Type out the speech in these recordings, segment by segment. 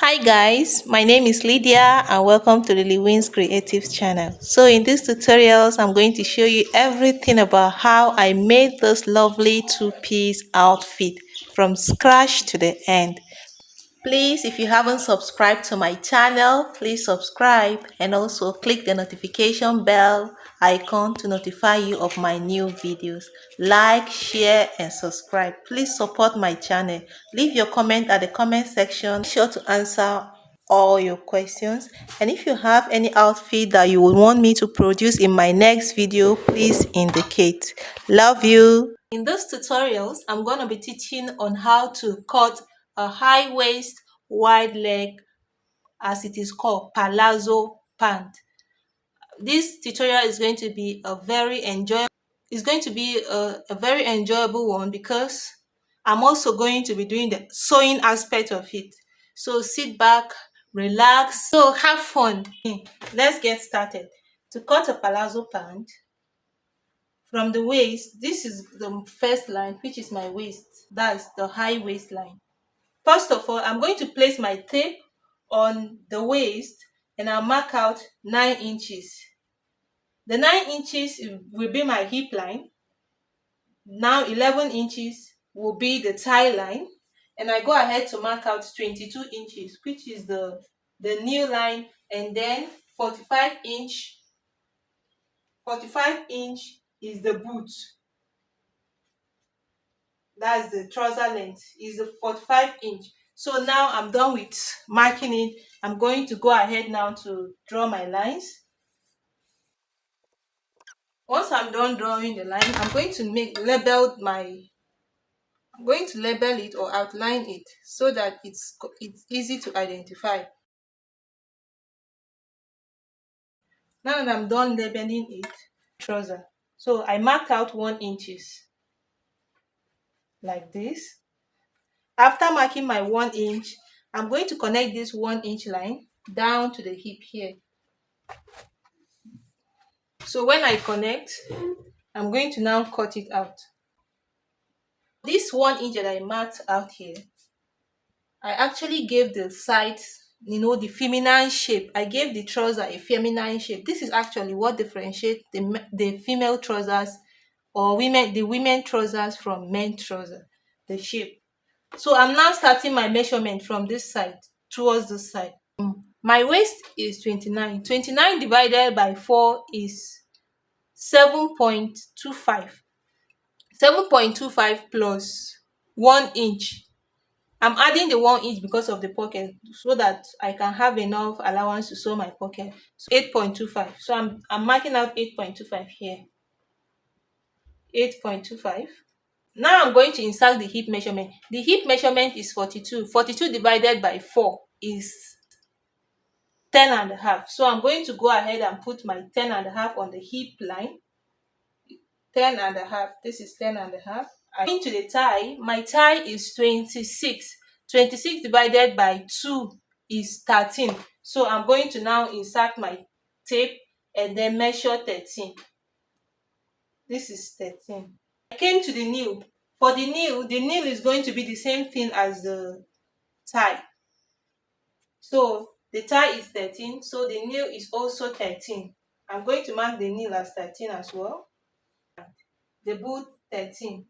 Hi guys, my name is Lydia and welcome to the Lewin's Creative channel. So in these tutorials, I'm going to show you everything about how I made this lovely two-piece outfit from scratch to the end. Please, if you haven't subscribed to my channel, please subscribe and also click the notification bell icon to notify you of my new videos. Like, share and subscribe. Please support my channel. Leave your comment at the comment section. Be sure to answer all your questions, and if you have any outfit that you would want me to produce in my next video, please indicate. Love you. In these tutorials, I'm going to be teaching on how to cut a high waist wide leg, as it is called, palazzo pant. This tutorial is going to be a very enjoyable one because I'm also going to be doing the sewing aspect of it. So sit back, relax, so have fun. Let's get started. To cut a palazzo pant from the waist, this is the first line, which is my waist. That's the high waistline. First of all, I'm going to place my tape on the waist and I'll mark out 9 inches. The 9 inches will be my hip line. Now 11 inches will be the thigh line. And I go ahead to mark out 22 inches, which is the new line. And then 45 inch is the boot. That's the trouser length, is the 45 inch. So now I'm done with marking it. I'm going to go ahead now to draw my lines. Once I'm done drawing the line, I'm going to label it or outline it so that it's easy to identify. Now that I'm done labeling it, trouser. So I marked out 1 inches like this. After marking my 1 inch, I'm going to connect this 1 inch line down to the hip here. So when I connect, I'm going to now cut it out. This 1 inch that I marked out here, I actually gave the sides, the feminine shape. I gave the trouser a feminine shape. This is actually what differentiates the female trousers or the women trousers from men trousers, the shape. So I'm now starting my measurement from this side towards this side. My waist is 29. 29 divided by 4 is 7.25. 7.25 plus 1 inch. I'm adding the 1 inch because of the pocket so that I can have enough allowance to sew my pocket. So 8.25. So I'm marking out 8.25 here. 8.25. Now I'm going to insert the hip measurement. The hip measurement is 42. 42 divided by 4 is 10 and a half. So I'm going to go ahead and put my 10 and a half on the hip line. 10 and a half. This is 10 and a half. Into the tie, my tie is 26. 26 divided by 2 is 13. So I'm going to now insert my tape and then measure 13. This is 13. I came to the nail. For the nail is going to be the same thing as the tie. So the tie is 13, so the nail is also 13. I'm going to mark the nail as 13 as well. The boot 13.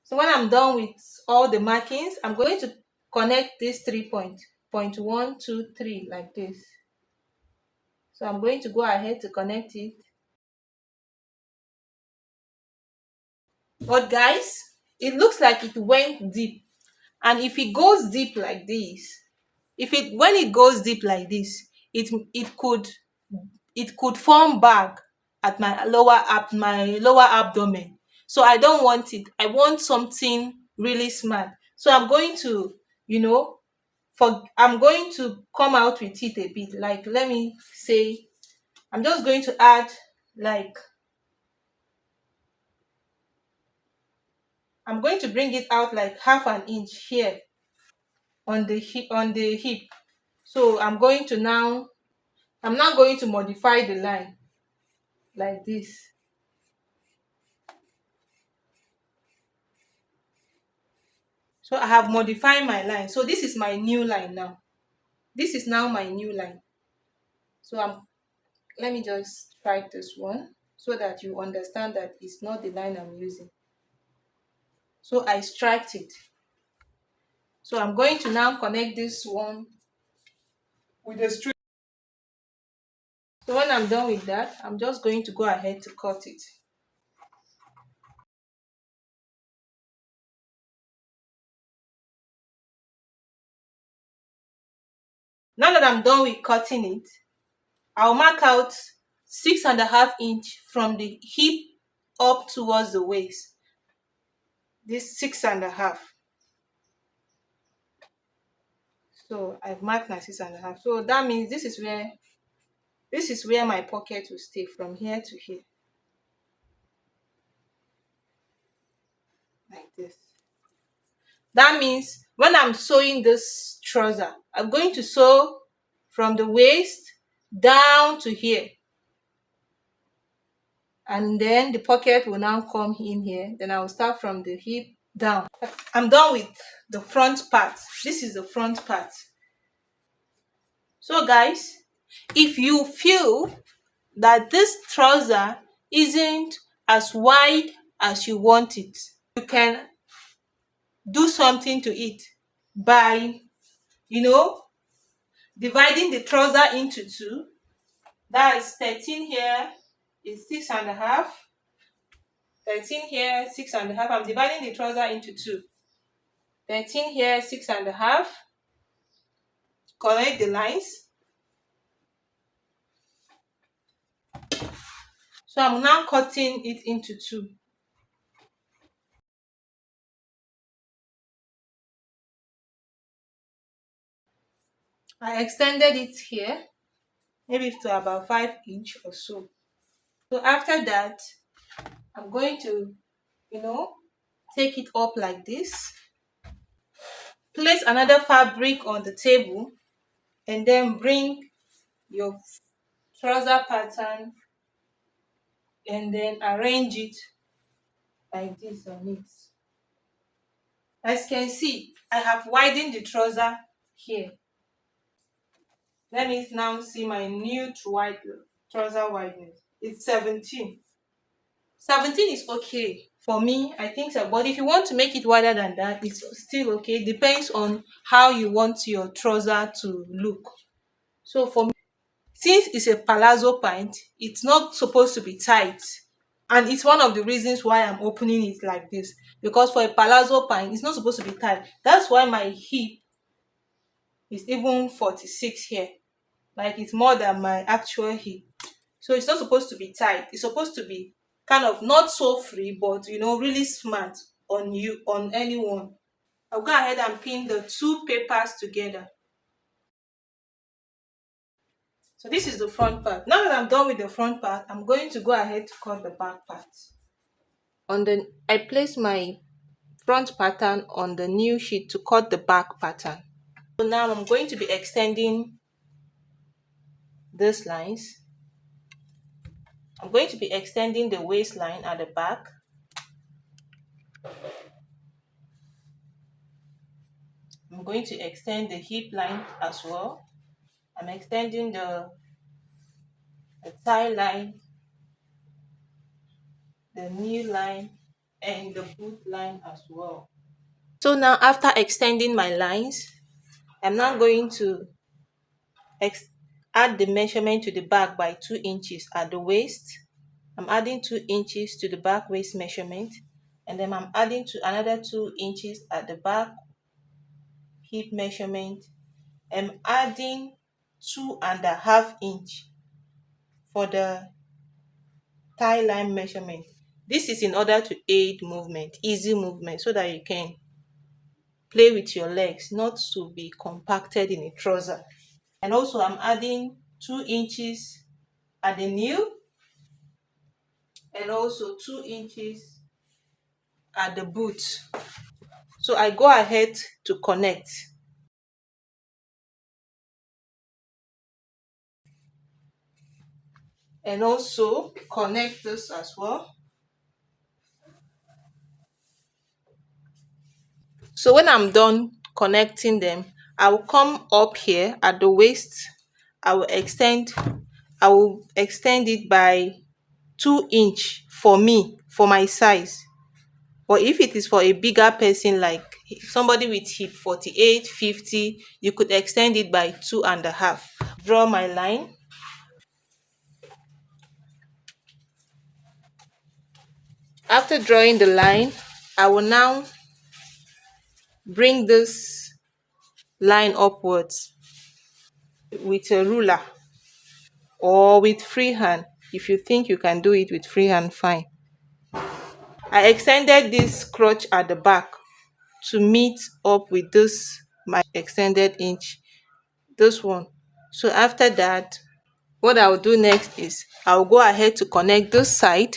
So when I'm done with all the markings, I'm going to connect these 3 points. Point 1, 2, 3, like this. So I'm going to go ahead to connect it. But guys, it looks like it went deep. And if it goes deep like this, when it goes deep like this, it could form bag at my lower abdomen. So I don't want it. I want something really smart. So I'm going to, I'm going to come out with it a bit. Like, let me say, I'm just going to add like, I'm going to bring it out like half an inch here on the hip. So I'm now going to modify the line like this. So I have modified my line. So this is my new line now. This is now my new line. So let me just strike this one so that you understand that it's not the line I'm using. So I striked it. So I'm going to now connect this one with a straight. So when I'm done with that, I'm just going to go ahead to cut it. Now that I'm done with cutting it, I'll mark out 6.5 inch from the hip up towards the waist. This 6.5. So I've marked my 6.5. So that means this is where my pocket will stay, from here to here. Like this. That means when I'm sewing this trouser, I'm going to sew from the waist down to here. And then the pocket will now come in here. Then I will start from the hip down. I'm done with the front part. This is the front part. So guys, if you feel that this trouser isn't as wide as you want it, you can do something to it by, dividing the trouser into two. That is 13 here is 6.5. 13 here, 6.5. I'm dividing the trouser into two. 13 here, 6.5. Connect the lines. So I'm now cutting it into two. I extended it here, maybe to about 5 inch or so. So after that, I'm going to, take it up like this. Place another fabric on the table and then bring your trouser pattern and then arrange it like this on it. As you can see, I have widened the trouser here. Let me now see my new trouser widening. It's 17. 17 is okay for me, I think so. But if you want to make it wider than that, it's still okay. It depends on how you want your trouser to look. So for me, since it's a palazzo pant, it's not supposed to be tight. And it's one of the reasons why I'm opening it like this. Because for a palazzo pant, it's not supposed to be tight. That's why my hip is even 46 here. Like, it's more than my actual hip. So it's not supposed to be tight. It's supposed to be kind of not so free, but really smart on you, on anyone. I'll go ahead and pin the two papers together. So this is the front part. Now that I'm done with the front part, I'm going to go ahead to cut the back part. I place my front pattern on the new sheet to cut the back pattern. So now I'm going to be extending these lines. I'm going to be extending the waistline at the back. I'm going to extend the hip line as well. I'm extending the thigh line, the knee line, and the boot line as well. So now, after extending my lines, I'm now going to add the measurement to the back by 2 inches at the waist. I'm adding 2 inches to the back waist measurement, and then I'm adding to another 2 inches at the back hip measurement. I'm adding 2.5 inch for the thigh line measurement. This is in order to aid movement, easy movement, so that you can play with your legs, not to be compacted in a trouser. And also I'm adding 2 inches at the knee and also 2 inches at the boot. So I go ahead to connect. And also connect this as well. So when I'm done connecting them, I will come up here at the waist. I will extend it by 2 inch for me, for my size. But if it is for a bigger person, like somebody with hip 48, 50, you could extend it by 2.5. Draw my line. After drawing the line, I will now bring this line upwards with a ruler or with freehand. If you think you can do it with freehand, fine. I extended this crotch at the back to meet up with this my extended inch, this one. So after that, what I'll do next is I'll go ahead to connect this side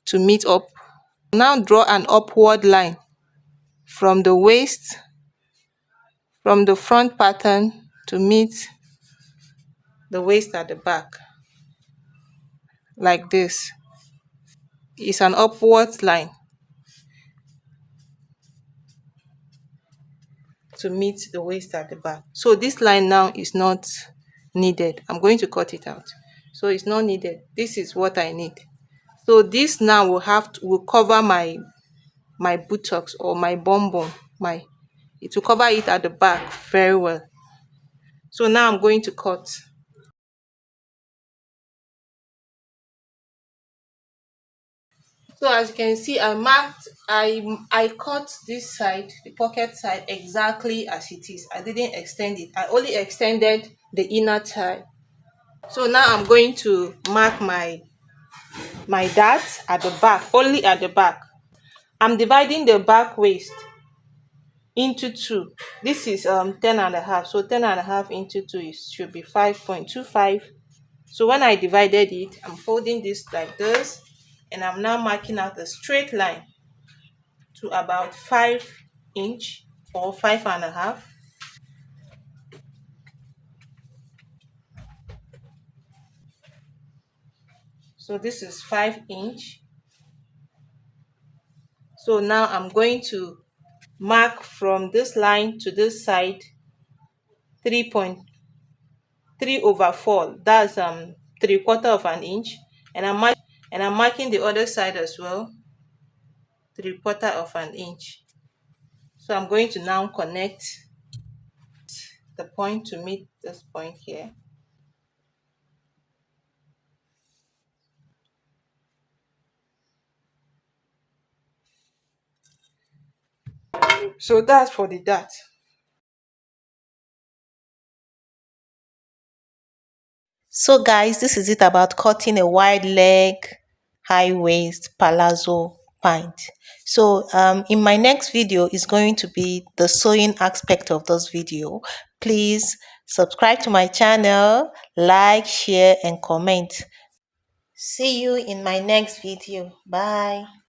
to meet up. Now draw an upward line from the waist, from the front pattern to meet the waist at the back, like this. It's an upward line to meet the waist at the back. So this line now is not needed. I'm going to cut it out. So it's not needed. This is what I need. So this now will cover my buttocks or my bum bum. It will cover it at the back very well. So now I'm going to cut. So as you can see, I cut this side, the pocket side, exactly as it is. I didn't extend it. I only extended the inner thigh. So now I'm going to mark my dart at the back, only at the back. I'm dividing the back waist into two. This is 10.5. So 10.5 into 2 should be 5.25. So when I divided it, I'm folding this like this, and I'm now marking out a straight line to about 5 inch or 5.5. So this is 5 inch. So now I'm going to mark from this line to this side 3.3/4. That's 3/4 of an inch, and I'm marking the other side as well, 3/4 of an inch. So I'm going to now connect the point to meet this point here. So that's for the dart. So guys, this is it about cutting a wide leg, high waist palazzo pant. So in my next video is going to be the sewing aspect of this video. Please subscribe to my channel, like, share and comment. See you in my next video. Bye.